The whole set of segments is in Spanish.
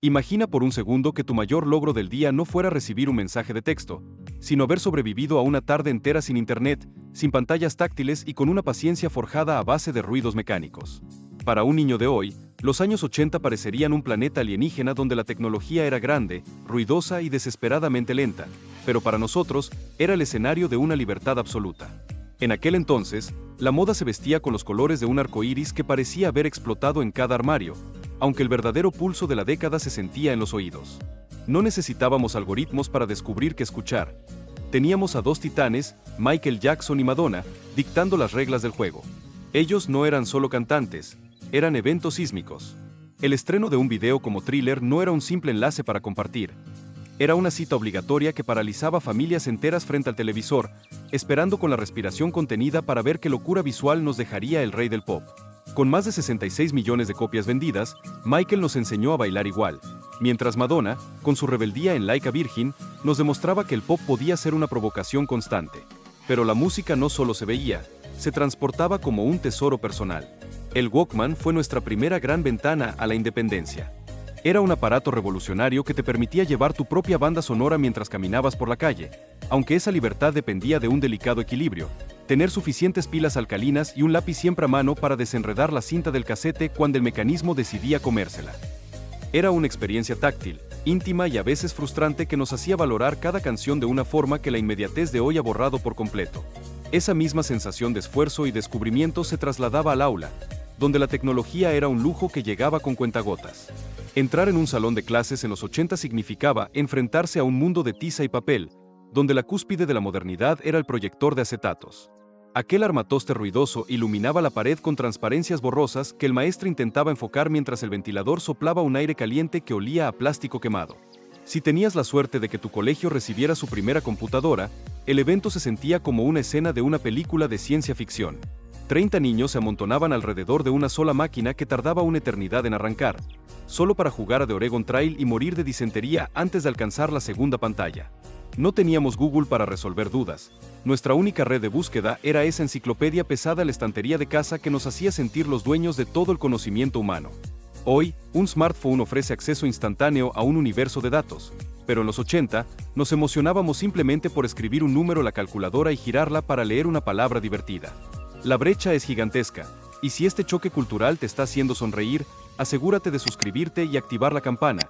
Imagina por un segundo que tu mayor logro del día no fuera recibir un mensaje de texto, sino haber sobrevivido a una tarde entera sin internet, sin pantallas táctiles y con una paciencia forjada a base de ruidos mecánicos. Para un niño de hoy, los años 80 parecerían un planeta alienígena donde la tecnología era grande, ruidosa y desesperadamente lenta, pero para nosotros era el escenario de una libertad absoluta. En aquel entonces, la moda se vestía con los colores de un arco iris que parecía haber explotado en cada armario, aunque el verdadero pulso de la década se sentía en los oídos. No necesitábamos algoritmos para descubrir qué escuchar. Teníamos a dos titanes, Michael Jackson y Madonna, dictando las reglas del juego. Ellos no eran solo cantantes, eran eventos sísmicos. El estreno de un video como Thriller no era un simple enlace para compartir. Era una cita obligatoria que paralizaba familias enteras frente al televisor, esperando con la respiración contenida para ver qué locura visual nos dejaría el rey del pop. Con más de 66 millones de copias vendidas, Michael nos enseñó a bailar igual, mientras Madonna, con su rebeldía en Like a Virgin, nos demostraba que el pop podía ser una provocación constante. Pero la música no solo se veía, se transportaba como un tesoro personal. El Walkman fue nuestra primera gran ventana a la independencia. Era un aparato revolucionario que te permitía llevar tu propia banda sonora mientras caminabas por la calle, aunque esa libertad dependía de un delicado equilibrio, tener suficientes pilas alcalinas y un lápiz siempre a mano para desenredar la cinta del casete cuando el mecanismo decidía comérsela. Era una experiencia táctil, íntima y a veces frustrante que nos hacía valorar cada canción de una forma que la inmediatez de hoy ha borrado por completo. Esa misma sensación de esfuerzo y descubrimiento se trasladaba al aula, donde la tecnología era un lujo que llegaba con cuentagotas. Entrar en un salón de clases en los 80 significaba enfrentarse a un mundo de tiza y papel, donde la cúspide de la modernidad era el proyector de acetatos. Aquel armatoste ruidoso iluminaba la pared con transparencias borrosas que el maestro intentaba enfocar mientras el ventilador soplaba un aire caliente que olía a plástico quemado. Si tenías la suerte de que tu colegio recibiera su primera computadora, el evento se sentía como una escena de una película de ciencia ficción. 30 niños se amontonaban alrededor de una sola máquina que tardaba una eternidad en arrancar, solo para jugar a The Oregon Trail y morir de disentería antes de alcanzar la segunda pantalla. No teníamos Google para resolver dudas. Nuestra única red de búsqueda era esa enciclopedia pesada en la estantería de casa que nos hacía sentir los dueños de todo el conocimiento humano. Hoy, un smartphone ofrece acceso instantáneo a un universo de datos, pero en los 80, nos emocionábamos simplemente por escribir un número a la calculadora y girarla para leer una palabra divertida. La brecha es gigantesca, y si este choque cultural te está haciendo sonreír, asegúrate de suscribirte y activar la campana.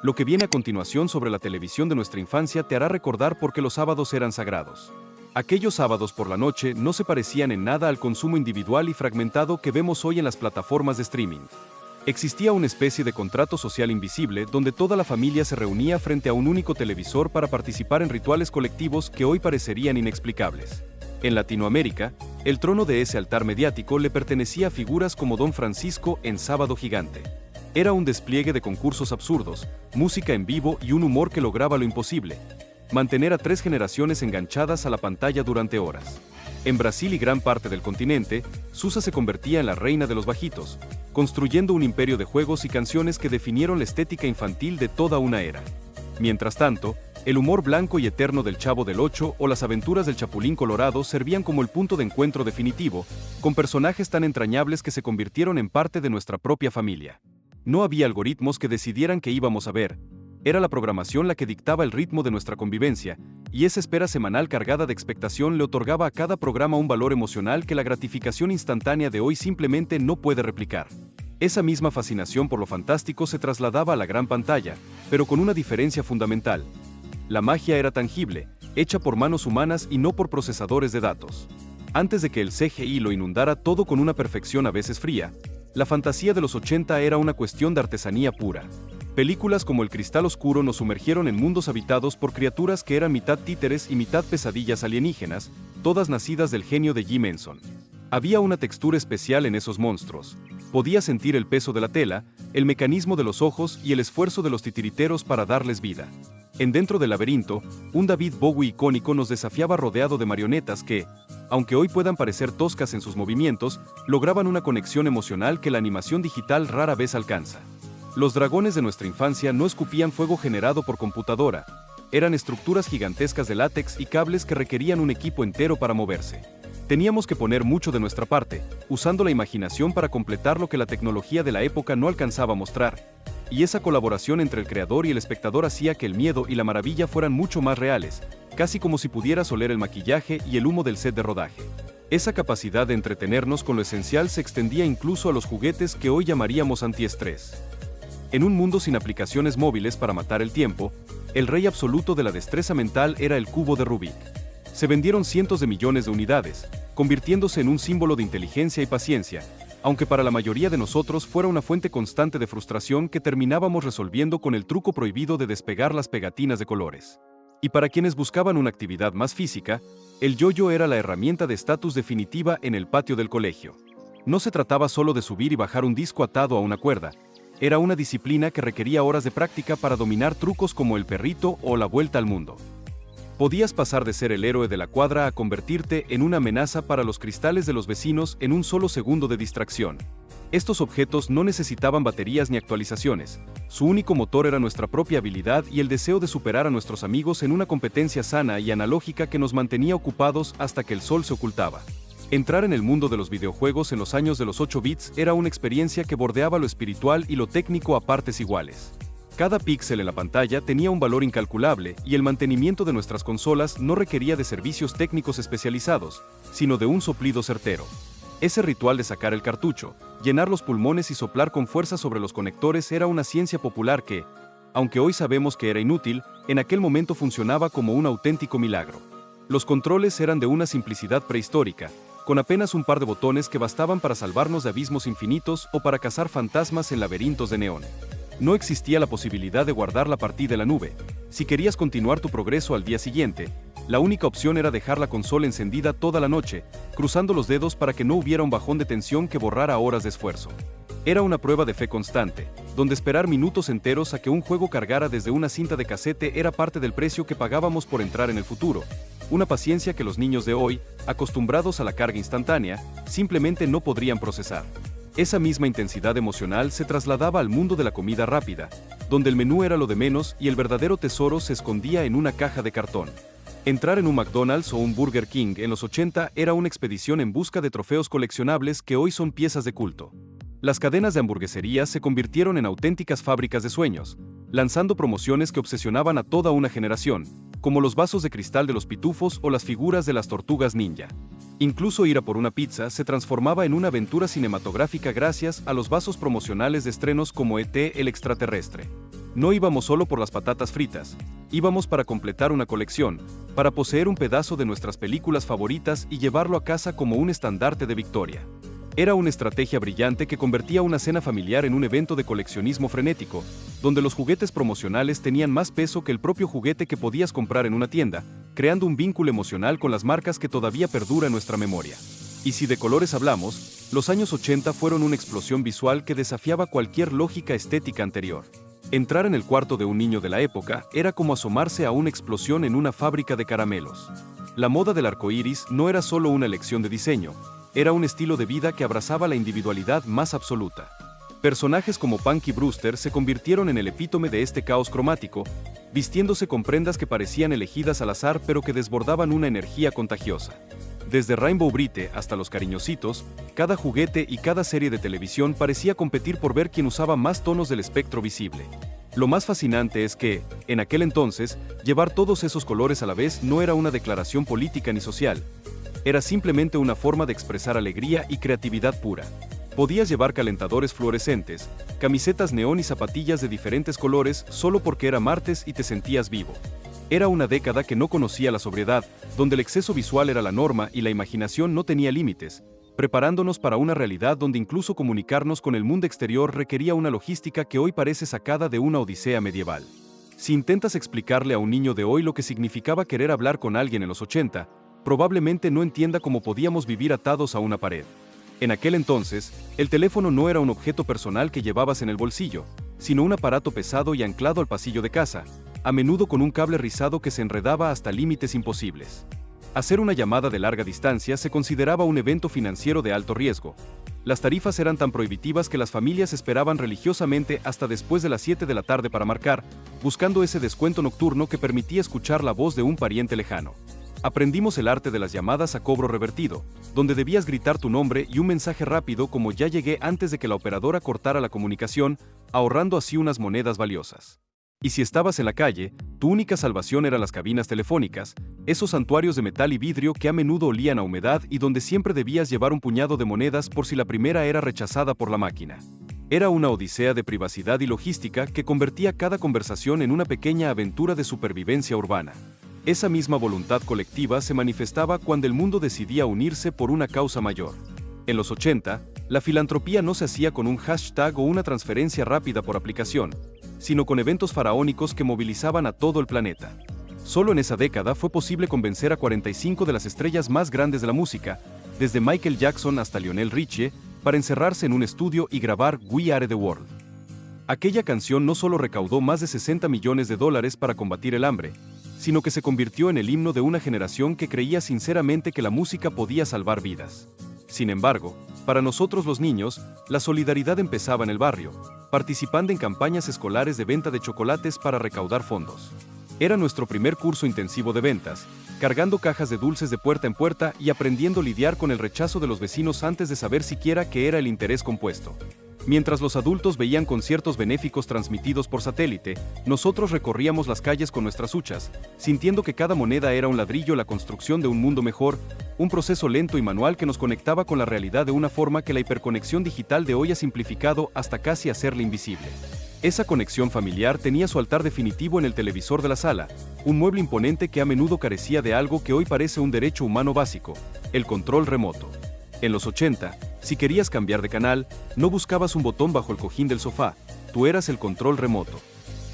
Lo que viene a continuación sobre la televisión de nuestra infancia te hará recordar por qué los sábados eran sagrados. Aquellos sábados por la noche no se parecían en nada al consumo individual y fragmentado que vemos hoy en las plataformas de streaming. Existía una especie de contrato social invisible donde toda la familia se reunía frente a un único televisor para participar en rituales colectivos que hoy parecerían inexplicables. En Latinoamérica, el trono de ese altar mediático le pertenecía a figuras como Don Francisco en Sábado Gigante. Era un despliegue de concursos absurdos, música en vivo y un humor que lograba lo imposible: mantener a 3 generaciones enganchadas a la pantalla durante horas. En Brasil y gran parte del continente, Susa se convertía en la reina de los bajitos, construyendo un imperio de juegos y canciones que definieron la estética infantil de toda una era. Mientras tanto, el humor blanco y eterno del Chavo del Ocho o las aventuras del Chapulín Colorado servían como el punto de encuentro definitivo, con personajes tan entrañables que se convirtieron en parte de nuestra propia familia. No había algoritmos que decidieran qué íbamos a ver. Era la programación la que dictaba el ritmo de nuestra convivencia, y esa espera semanal cargada de expectación le otorgaba a cada programa un valor emocional que la gratificación instantánea de hoy simplemente no puede replicar. Esa misma fascinación por lo fantástico se trasladaba a la gran pantalla, pero con una diferencia fundamental. La magia era tangible, hecha por manos humanas y no por procesadores de datos. Antes de que el CGI lo inundara todo con una perfección a veces fría, la fantasía de los 80 era una cuestión de artesanía pura. Películas como El Cristal Oscuro nos sumergieron en mundos habitados por criaturas que eran mitad títeres y mitad pesadillas alienígenas, todas nacidas del genio de Jim Henson. Había una textura especial en esos monstruos. Podía sentir el peso de la tela, el mecanismo de los ojos y el esfuerzo de los titiriteros para darles vida. En Dentro del Laberinto, un David Bowie icónico nos desafiaba rodeado de marionetas que, aunque hoy puedan parecer toscas en sus movimientos, lograban una conexión emocional que la animación digital rara vez alcanza. Los dragones de nuestra infancia no escupían fuego generado por computadora, eran estructuras gigantescas de látex y cables que requerían un equipo entero para moverse. Teníamos que poner mucho de nuestra parte, usando la imaginación para completar lo que la tecnología de la época no alcanzaba a mostrar. Y esa colaboración entre el creador y el espectador hacía que el miedo y la maravilla fueran mucho más reales, casi como si pudieras oler el maquillaje y el humo del set de rodaje. Esa capacidad de entretenernos con lo esencial se extendía incluso a los juguetes que hoy llamaríamos antiestrés. En un mundo sin aplicaciones móviles para matar el tiempo, el rey absoluto de la destreza mental era el cubo de Rubik. Se vendieron cientos de millones de unidades, convirtiéndose en un símbolo de inteligencia y paciencia, aunque para la mayoría de nosotros fuera una fuente constante de frustración que terminábamos resolviendo con el truco prohibido de despegar las pegatinas de colores. Y para quienes buscaban una actividad más física, el yo-yo era la herramienta de estatus definitiva en el patio del colegio. No se trataba solo de subir y bajar un disco atado a una cuerda, era una disciplina que requería horas de práctica para dominar trucos como el perrito o la vuelta al mundo. Podías pasar de ser el héroe de la cuadra a convertirte en una amenaza para los cristales de los vecinos en un solo segundo de distracción. Estos objetos no necesitaban baterías ni actualizaciones, su único motor era nuestra propia habilidad y el deseo de superar a nuestros amigos en una competencia sana y analógica que nos mantenía ocupados hasta que el sol se ocultaba. Entrar en el mundo de los videojuegos en los años de los 8 bits era una experiencia que bordeaba lo espiritual y lo técnico a partes iguales. Cada píxel en la pantalla tenía un valor incalculable y el mantenimiento de nuestras consolas no requería de servicios técnicos especializados, sino de un soplido certero. Ese ritual de sacar el cartucho, llenar los pulmones y soplar con fuerza sobre los conectores era una ciencia popular que, aunque hoy sabemos que era inútil, en aquel momento funcionaba como un auténtico milagro. Los controles eran de una simplicidad prehistórica, con apenas un par de botones que bastaban para salvarnos de abismos infinitos o para cazar fantasmas en laberintos de neón. No existía la posibilidad de guardar la partida en la nube. Si querías continuar tu progreso al día siguiente, la única opción era dejar la consola encendida toda la noche, cruzando los dedos para que no hubiera un bajón de tensión que borrara horas de esfuerzo. Era una prueba de fe constante, donde esperar minutos enteros a que un juego cargara desde una cinta de casete era parte del precio que pagábamos por entrar en el futuro. Una paciencia que los niños de hoy, acostumbrados a la carga instantánea, simplemente no podrían procesar. Esa misma intensidad emocional se trasladaba al mundo de la comida rápida, donde el menú era lo de menos y el verdadero tesoro se escondía en una caja de cartón. Entrar en un McDonald's o un Burger King en los 80 era una expedición en busca de trofeos coleccionables que hoy son piezas de culto. Las cadenas de hamburgueserías se convirtieron en auténticas fábricas de sueños, lanzando promociones que obsesionaban a toda una generación, como los vasos de cristal de los pitufos o las figuras de las tortugas ninja. Incluso ir a por una pizza se transformaba en una aventura cinematográfica gracias a los vasos promocionales de estrenos como E.T. el extraterrestre. No íbamos solo por las patatas fritas, íbamos para completar una colección, para poseer un pedazo de nuestras películas favoritas y llevarlo a casa como un estandarte de victoria. Era una estrategia brillante que convertía una cena familiar en un evento de coleccionismo frenético, donde los juguetes promocionales tenían más peso que el propio juguete que podías comprar en una tienda, creando un vínculo emocional con las marcas que todavía perdura en nuestra memoria. Y si de colores hablamos, los años 80 fueron una explosión visual que desafiaba cualquier lógica estética anterior. Entrar en el cuarto de un niño de la época era como asomarse a una explosión en una fábrica de caramelos. La moda del arco iris no era solo una elección de diseño, era un estilo de vida que abrazaba la individualidad más absoluta. Personajes como Punky Brewster se convirtieron en el epítome de este caos cromático, vistiéndose con prendas que parecían elegidas al azar pero que desbordaban una energía contagiosa. Desde Rainbow Brite hasta los cariñositos, cada juguete y cada serie de televisión parecía competir por ver quién usaba más tonos del espectro visible. Lo más fascinante es que, en aquel entonces, llevar todos esos colores a la vez no era una declaración política ni social. Era simplemente una forma de expresar alegría y creatividad pura. Podías llevar calentadores fluorescentes, camisetas neón y zapatillas de diferentes colores solo porque era martes y te sentías vivo. Era una década que no conocía la sobriedad, donde el exceso visual era la norma y la imaginación no tenía límites, preparándonos para una realidad donde incluso comunicarnos con el mundo exterior requería una logística que hoy parece sacada de una odisea medieval. Si intentas explicarle a un niño de hoy lo que significaba querer hablar con alguien en los 80, probablemente no entienda cómo podíamos vivir atados a una pared. En aquel entonces, el teléfono no era un objeto personal que llevabas en el bolsillo, sino un aparato pesado y anclado al pasillo de casa, a menudo con un cable rizado que se enredaba hasta límites imposibles. Hacer una llamada de larga distancia se consideraba un evento financiero de alto riesgo. Las tarifas eran tan prohibitivas que las familias esperaban religiosamente hasta después de las 7 de la tarde para marcar, buscando ese descuento nocturno que permitía escuchar la voz de un pariente lejano. Aprendimos el arte de las llamadas a cobro revertido, donde debías gritar tu nombre y un mensaje rápido como "ya llegué" antes de que la operadora cortara la comunicación, ahorrando así unas monedas valiosas. Y si estabas en la calle, tu única salvación eran las cabinas telefónicas, esos santuarios de metal y vidrio que a menudo olían a humedad y donde siempre debías llevar un puñado de monedas por si la primera era rechazada por la máquina. Era una odisea de privacidad y logística que convertía cada conversación en una pequeña aventura de supervivencia urbana. Esa misma voluntad colectiva se manifestaba cuando el mundo decidía unirse por una causa mayor. En los 80, la filantropía no se hacía con un hashtag o una transferencia rápida por aplicación, sino con eventos faraónicos que movilizaban a todo el planeta. Solo en esa década fue posible convencer a 45 de las estrellas más grandes de la música, desde Michael Jackson hasta Lionel Richie, para encerrarse en un estudio y grabar We Are the World. Aquella canción no solo recaudó más de $60 millones para combatir el hambre, sino que se convirtió en el himno de una generación que creía sinceramente que la música podía salvar vidas. Sin embargo, para nosotros los niños, la solidaridad empezaba en el barrio, participando en campañas escolares de venta de chocolates para recaudar fondos. Era nuestro primer curso intensivo de ventas, cargando cajas de dulces de puerta en puerta y aprendiendo a lidiar con el rechazo de los vecinos antes de saber siquiera qué era el interés compuesto. Mientras los adultos veían conciertos benéficos transmitidos por satélite, nosotros recorríamos las calles con nuestras huchas, sintiendo que cada moneda era un ladrillo en la construcción de un mundo mejor, un proceso lento y manual que nos conectaba con la realidad de una forma que la hiperconexión digital de hoy ha simplificado hasta casi hacerla invisible. Esa conexión familiar tenía su altar definitivo en el televisor de la sala, un mueble imponente que a menudo carecía de algo que hoy parece un derecho humano básico: el control remoto. En los 80, si querías cambiar de canal, no buscabas un botón bajo el cojín del sofá, tú eras el control remoto.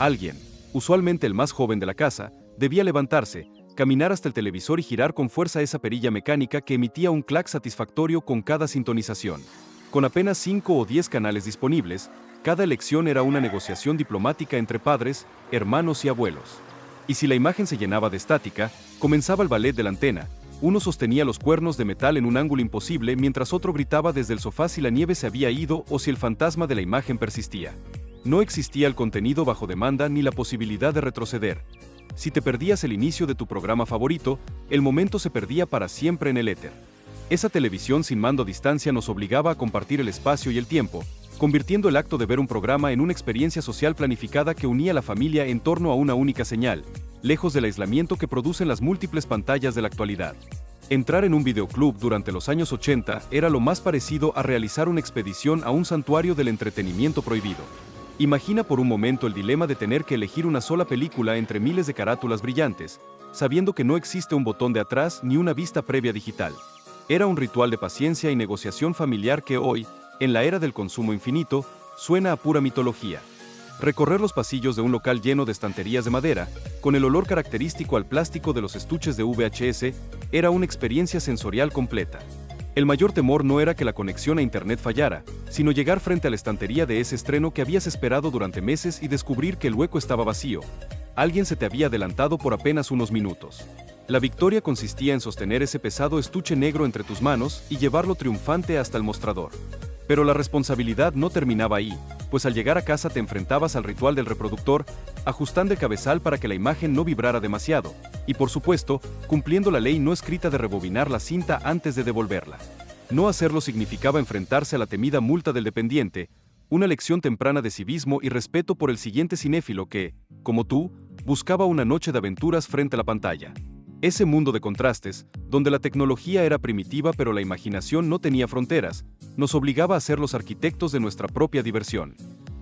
Alguien, usualmente el más joven de la casa, debía levantarse, caminar hasta el televisor y girar con fuerza esa perilla mecánica que emitía un clac satisfactorio con cada sintonización. Con apenas 5 o 10 canales disponibles, cada elección era una negociación diplomática entre padres, hermanos y abuelos. Y si la imagen se llenaba de estática, comenzaba el ballet de la antena. Uno sostenía los cuernos de metal en un ángulo imposible mientras otro gritaba desde el sofá si la nieve se había ido o si el fantasma de la imagen persistía. No existía el contenido bajo demanda ni la posibilidad de retroceder. Si te perdías el inicio de tu programa favorito, el momento se perdía para siempre en el éter. Esa televisión sin mando a distancia nos obligaba a compartir el espacio y el tiempo, convirtiendo el acto de ver un programa en una experiencia social planificada que unía a la familia en torno a una única señal, lejos del aislamiento que producen las múltiples pantallas de la actualidad. Entrar en un videoclub durante los años 80 era lo más parecido a realizar una expedición a un santuario del entretenimiento prohibido. Imagina por un momento el dilema de tener que elegir una sola película entre miles de carátulas brillantes, sabiendo que no existe un botón de atrás ni una vista previa digital. Era un ritual de paciencia y negociación familiar que hoy, en la era del consumo infinito, suena a pura mitología. Recorrer los pasillos de un local lleno de estanterías de madera, con el olor característico al plástico de los estuches de VHS, era una experiencia sensorial completa. El mayor temor no era que la conexión a internet fallara, sino llegar frente a la estantería de ese estreno que habías esperado durante meses y descubrir que el hueco estaba vacío. Alguien se te había adelantado por apenas unos minutos. La victoria consistía en sostener ese pesado estuche negro entre tus manos y llevarlo triunfante hasta el mostrador. Pero la responsabilidad no terminaba ahí, pues al llegar a casa te enfrentabas al ritual del reproductor, ajustando el cabezal para que la imagen no vibrara demasiado, y por supuesto, cumpliendo la ley no escrita de rebobinar la cinta antes de devolverla. No hacerlo significaba enfrentarse a la temida multa del dependiente, una lección temprana de civismo y respeto por el siguiente cinéfilo que, como tú, buscaba una noche de aventuras frente a la pantalla. Ese mundo de contrastes, donde la tecnología era primitiva pero la imaginación no tenía fronteras, nos obligaba a ser los arquitectos de nuestra propia diversión.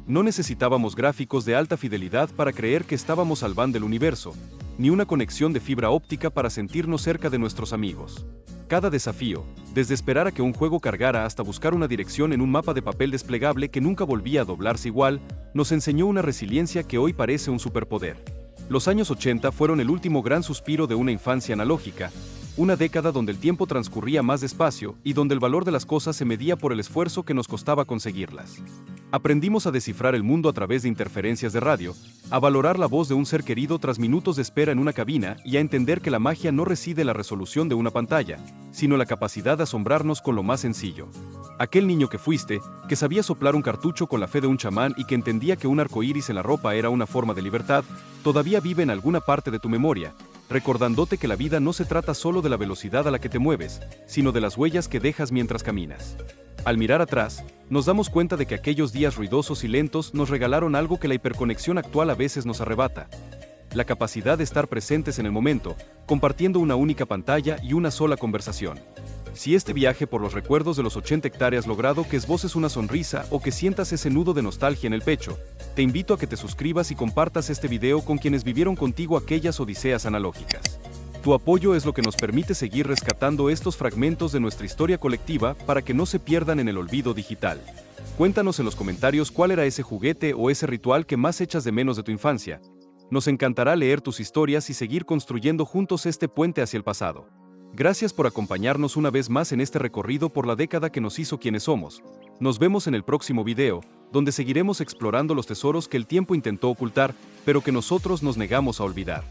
No necesitábamos gráficos de alta fidelidad para creer que estábamos al van del universo, ni una conexión de fibra óptica para sentirnos cerca de nuestros amigos. Cada desafío, desde esperar a que un juego cargara hasta buscar una dirección en un mapa de papel desplegable que nunca volvía a doblarse igual, nos enseñó una resiliencia que hoy parece un superpoder. Los años 80 fueron el último gran suspiro de una infancia analógica, una década donde el tiempo transcurría más despacio y donde el valor de las cosas se medía por el esfuerzo que nos costaba conseguirlas. Aprendimos a descifrar el mundo a través de interferencias de radio, a valorar la voz de un ser querido tras minutos de espera en una cabina y a entender que la magia no reside en la resolución de una pantalla, sino en la capacidad de asombrarnos con lo más sencillo. Aquel niño que fuiste, que sabía soplar un cartucho con la fe de un chamán y que entendía que un arco iris en la ropa era una forma de libertad, todavía vive en alguna parte de tu memoria, recordándote que la vida no se trata solo de la velocidad a la que te mueves, sino de las huellas que dejas mientras caminas. Al mirar atrás, nos damos cuenta de que aquellos días ruidosos y lentos nos regalaron algo que la hiperconexión actual a veces nos arrebata: la capacidad de estar presentes en el momento, compartiendo una única pantalla y una sola conversación. Si este viaje por los recuerdos de los 80 hectáreas logrado que esboces una sonrisa o que sientas ese nudo de nostalgia en el pecho, te invito a que te suscribas y compartas este video con quienes vivieron contigo aquellas odiseas analógicas. Tu apoyo es lo que nos permite seguir rescatando estos fragmentos de nuestra historia colectiva para que no se pierdan en el olvido digital. Cuéntanos en los comentarios cuál era ese juguete o ese ritual que más echas de menos de tu infancia. Nos encantará leer tus historias y seguir construyendo juntos este puente hacia el pasado. Gracias por acompañarnos una vez más en este recorrido por la década que nos hizo quienes somos. Nos vemos en el próximo video, donde seguiremos explorando los tesoros que el tiempo intentó ocultar, pero que nosotros nos negamos a olvidar.